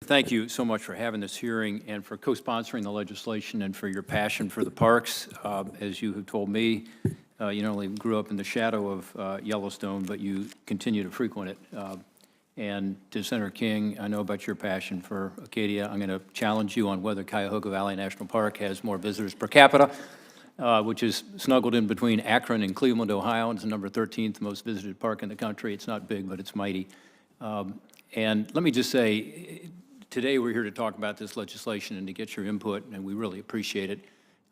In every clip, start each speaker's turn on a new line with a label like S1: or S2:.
S1: thank you so much for having this hearing and for co-sponsoring the legislation and for your passion for the parks. As you have told me, you not only grew up in the shadow of Yellowstone, but you continue to frequent it. And to Senator King, I know about your passion for Acadia. I'm going to challenge you on whether Cuyahoga Valley National Park has more visitors per capita, which is snuggled in between Akron and Cleveland, Ohio. It's the number 13th most visited park in the country. It's not big, but it's mighty. And let me just say, today we're here to talk about this legislation and to get your input, and we really appreciate it.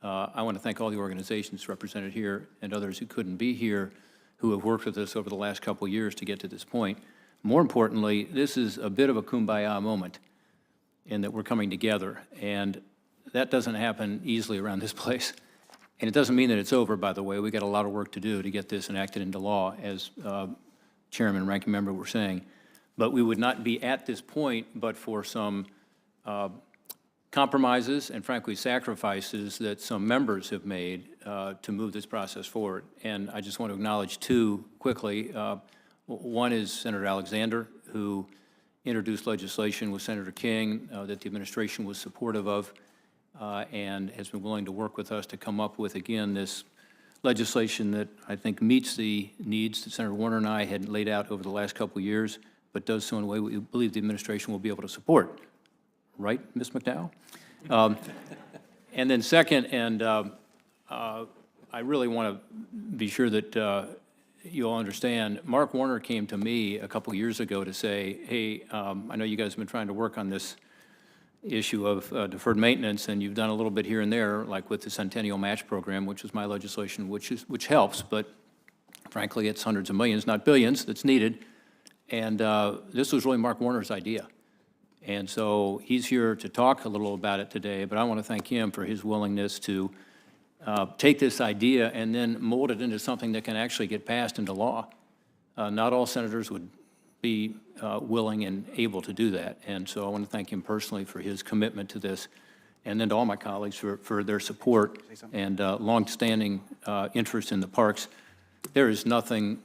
S1: I want to thank all the organizations represented here and others who couldn't be here who have worked with us over the last couple of years to get to this point. More importantly, this is a bit of a kumbaya moment in that we're coming together, and that doesn't happen easily around this place. And it doesn't mean that it's over, by the way. We got a lot of work to do to get this enacted into law, as Chairman and Ranking Member were saying. But we would not be at this point but for some compromises and, frankly, sacrifices that some members have made to move this process forward. And I just want to acknowledge two quickly. One is Senator Alexander, who introduced legislation with Senator King that the administration was supportive of and has been willing to work with us to come up with, again, this legislation that I think meets the needs that Senator Warner and I had laid out over the last couple of years, but does so in a way we believe the administration will be able to support. Right, Ms. McDowell? And then second, and I really want to be sure that you all understand, Mark Warner came to me a couple years ago to say, hey, I know you guys have been trying to work on this issue of deferred maintenance, and you've done a little bit here and there, like with the Centennial Match Program, which is my legislation, which helps, but frankly, it's hundreds of millions, not billions, that's needed. And this was really Mark Warner's idea. And so he's here to talk a little about it today, but I want to thank him for his willingness to take this idea and then mold it into something that can actually get passed into law. Not all senators would be willing and able to do that. And so I want to thank him personally for his commitment to this, and then to all my colleagues for their support and longstanding interest in the parks. There is nothing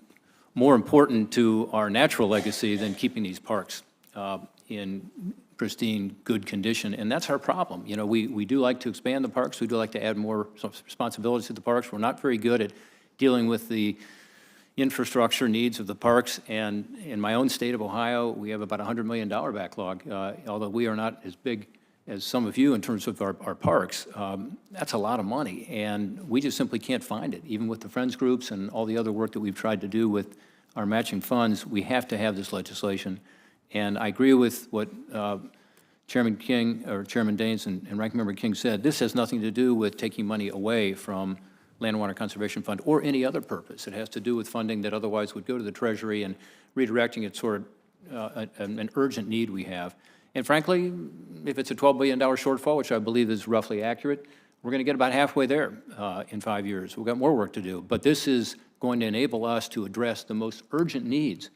S1: more important to our natural legacy than keeping these parks in pristine, good condition, and that's our problem. You know, we do like to expand the parks. We do like to add more responsibilities to the parks. We're not very good at dealing with the infrastructure needs of the parks, and in my own state of Ohio, we have about a $100 million backlog, although we are not as big as some of you in terms of our parks. That's a lot of money, and we just simply can't find it. Even with the Friends groups and all the other work that we've tried to do with our matching funds, we have to have this legislation. And I agree with what Chairman King, or Chairman Daines and Ranking Member King said. This has nothing to do with taking money away from Land and Water Conservation Fund or any other purpose. It has to do with funding that otherwise would go to the Treasury and redirecting it toward an urgent need we have. And frankly, if it's a $12 billion shortfall, which I believe is roughly accurate, we're going to get about halfway there in 5 years. We've got more work to do. But this is going to enable us to address the most urgent needs.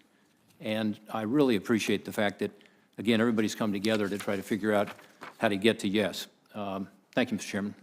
S1: And I really appreciate the fact that, again, everybody's come together to try to figure out how to get to yes. Thank you, Mr. Chairman.